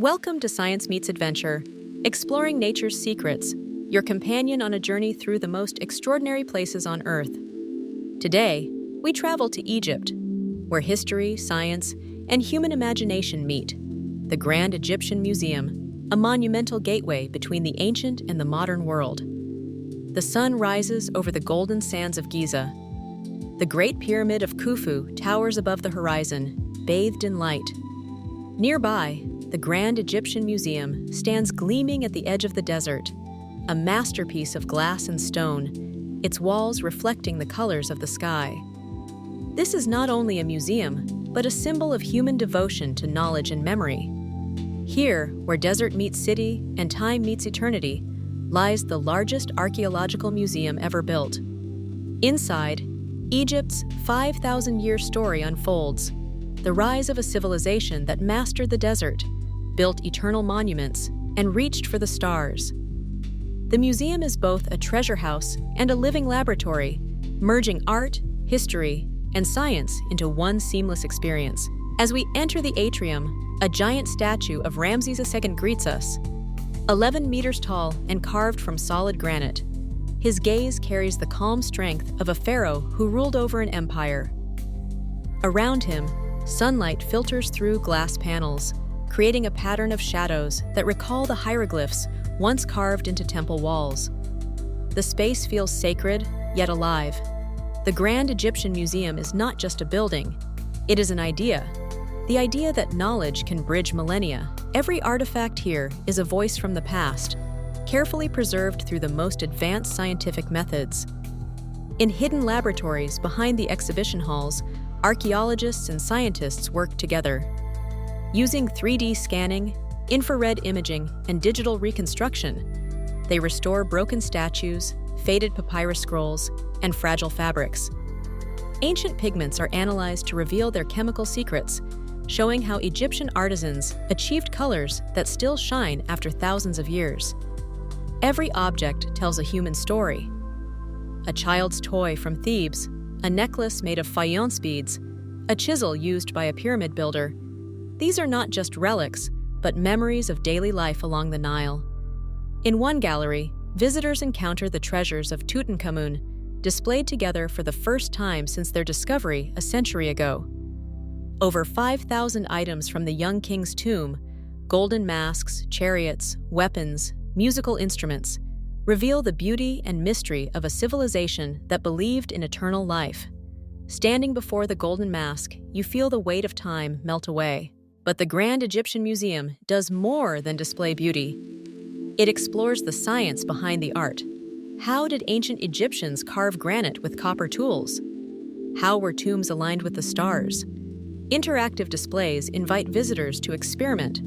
Welcome to Science Meets Adventure, exploring nature's secrets, your companion on a journey through the most extraordinary places on Earth. Today, we travel to Egypt, where history, science, and human imagination meet. The Grand Egyptian Museum, a monumental gateway between the ancient and the modern world. The sun rises over the golden sands of Giza. The Great Pyramid of Khufu towers above the horizon, bathed in light. Nearby, the Grand Egyptian Museum stands gleaming at the edge of the desert, a masterpiece of glass and stone, its walls reflecting the colors of the sky. This is not only a museum, but a symbol of human devotion to knowledge and memory. Here, where desert meets city and time meets eternity, lies the largest archaeological museum ever built. Inside, Egypt's 5,000-year story unfolds, the rise of a civilization that mastered the desert, built eternal monuments, and reached for the stars. The museum is both a treasure house and a living laboratory, merging art, history, and science into one seamless experience. As we enter the atrium, a giant statue of Ramses II greets us. 11 meters tall and carved from solid granite, his gaze carries the calm strength of a pharaoh who ruled over an empire. Around him, sunlight filters through glass panels, creating a pattern of shadows that recall the hieroglyphs once carved into temple walls. The space feels sacred, yet alive. The Grand Egyptian Museum is not just a building, it is an idea. The idea that knowledge can bridge millennia. Every artifact here is a voice from the past, carefully preserved through the most advanced scientific methods. In hidden laboratories behind the exhibition halls, archaeologists and scientists work together. Using 3D scanning, infrared imaging, and digital reconstruction, they restore broken statues, faded papyrus scrolls, and fragile fabrics. Ancient pigments are analyzed to reveal their chemical secrets, showing how Egyptian artisans achieved colors that still shine after thousands of years. Every object tells a human story. A child's toy from Thebes, a necklace made of faience beads, a chisel used by a pyramid builder. These are not just relics, but memories of daily life along the Nile. In one gallery, visitors encounter the treasures of Tutankhamun, displayed together for the first time since their discovery a century ago. Over 5,000 items from the young king's tomb, golden masks, chariots, weapons, musical instruments, reveal the beauty and mystery of a civilization that believed in eternal life. Standing before the golden mask, you feel the weight of time melt away. But the Grand Egyptian Museum does more than display beauty. It explores the science behind the art. How did ancient Egyptians carve granite with copper tools? How were tombs aligned with the stars? Interactive displays invite visitors to experiment,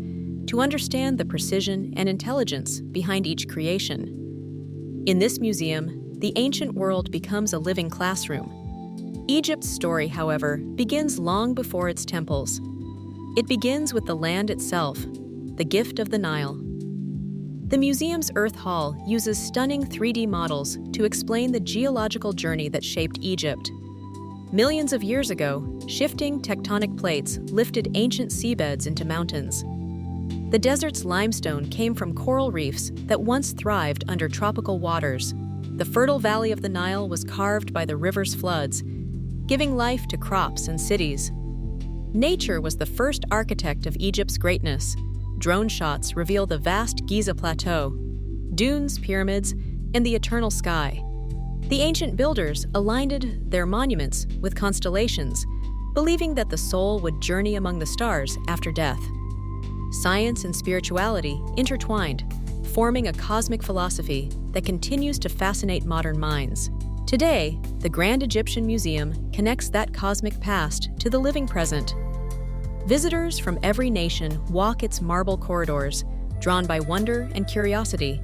to understand the precision and intelligence behind each creation. In this museum, the ancient world becomes a living classroom. Egypt's story, however, begins long before its temples. It begins with the land itself, the gift of the Nile. The museum's Earth Hall uses stunning 3D models to explain the geological journey that shaped Egypt. Millions of years ago, shifting tectonic plates lifted ancient seabeds into mountains. The desert's limestone came from coral reefs that once thrived under tropical waters. The fertile valley of the Nile was carved by the river's floods, giving life to crops and cities. Nature was the first architect of Egypt's greatness. Drone shots reveal the vast Giza Plateau, dunes, pyramids, and the eternal sky. The ancient builders aligned their monuments with constellations, believing that the soul would journey among the stars after death. Science and spirituality intertwined, forming a cosmic philosophy that continues to fascinate modern minds. Today, the Grand Egyptian Museum connects that cosmic past to the living present. Visitors from every nation walk its marble corridors, drawn by wonder and curiosity.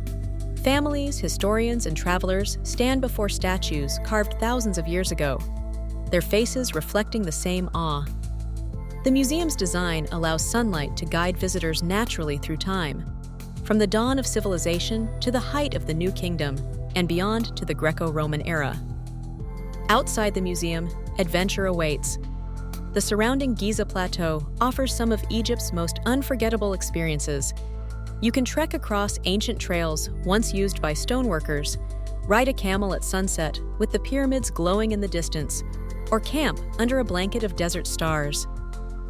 Families, historians, and travelers stand before statues carved thousands of years ago, their faces reflecting the same awe. The museum's design allows sunlight to guide visitors naturally through time, from the dawn of civilization to the height of the New Kingdom, and beyond to the Greco-Roman era. Outside the museum, adventure awaits. The surrounding Giza Plateau offers some of Egypt's most unforgettable experiences. You can trek across ancient trails once used by stoneworkers, ride a camel at sunset with the pyramids glowing in the distance, or camp under a blanket of desert stars.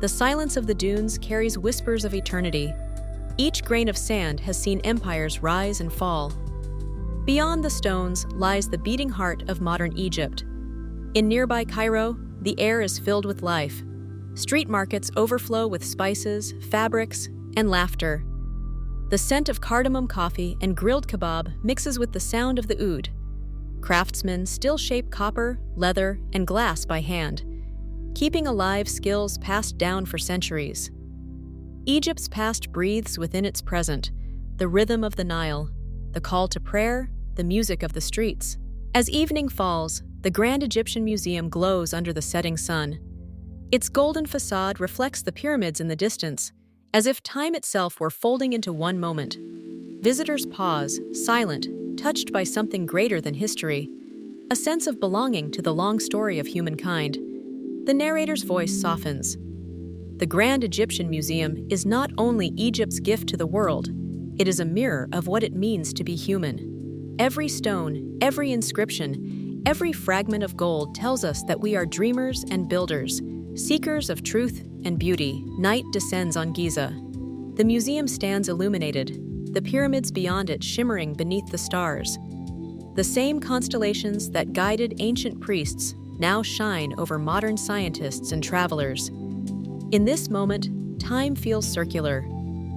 The silence of the dunes carries whispers of eternity. Each grain of sand has seen empires rise and fall. Beyond the stones lies the beating heart of modern Egypt. In nearby Cairo, the air is filled with life. Street markets overflow with spices, fabrics, and laughter. The scent of cardamom coffee and grilled kebab mixes with the sound of the oud. Craftsmen still shape copper, leather, and glass by hand, keeping alive skills passed down for centuries. Egypt's past breathes within its present, the rhythm of the Nile, the call to prayer, the music of the streets. As evening falls, the Grand Egyptian Museum glows under the setting sun. Its golden facade reflects the pyramids in the distance, as if time itself were folding into one moment. Visitors pause, silent, touched by something greater than history, a sense of belonging to the long story of humankind. The narrator's voice softens. The Grand Egyptian Museum is not only Egypt's gift to the world, it is a mirror of what it means to be human. Every stone, every inscription, every fragment of gold tells us that we are dreamers and builders, seekers of truth and beauty. Night descends on Giza. The museum stands illuminated, the pyramids beyond it shimmering beneath the stars. The same constellations that guided ancient priests now shine over modern scientists and travelers. In this moment, time feels circular,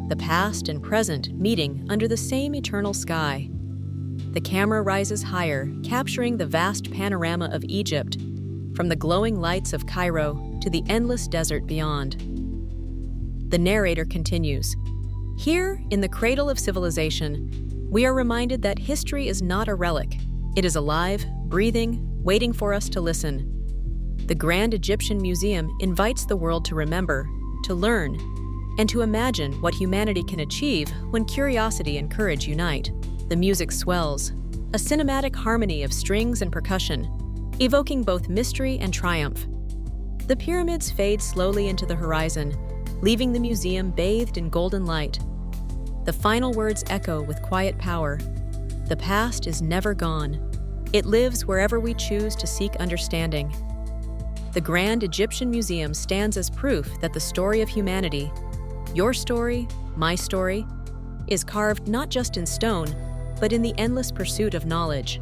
the past and present meeting under the same eternal sky. The camera rises higher, capturing the vast panorama of Egypt, from the glowing lights of Cairo to the endless desert beyond. The narrator continues. Here, in the cradle of civilization, we are reminded that history is not a relic. It is alive, breathing, waiting for us to listen. The Grand Egyptian Museum invites the world to remember, to learn, and to imagine what humanity can achieve when curiosity and courage unite. The music swells, a cinematic harmony of strings and percussion, evoking both mystery and triumph. The pyramids fade slowly into the horizon, leaving the museum bathed in golden light. The final words echo with quiet power. The past is never gone. It lives wherever we choose to seek understanding. The Grand Egyptian Museum stands as proof that the story of humanity, your story, my story, is carved not just in stone, but in the endless pursuit of knowledge.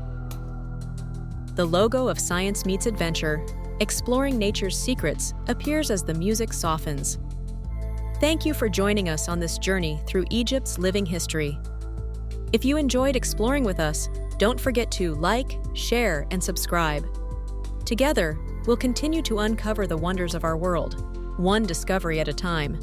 The logo of Science Meets Adventure, exploring nature's secrets, appears as the music softens. Thank you for joining us on this journey through Egypt's living history. If you enjoyed exploring with us, don't forget to like, share, and subscribe. Together, we'll continue to uncover the wonders of our world, one discovery at a time.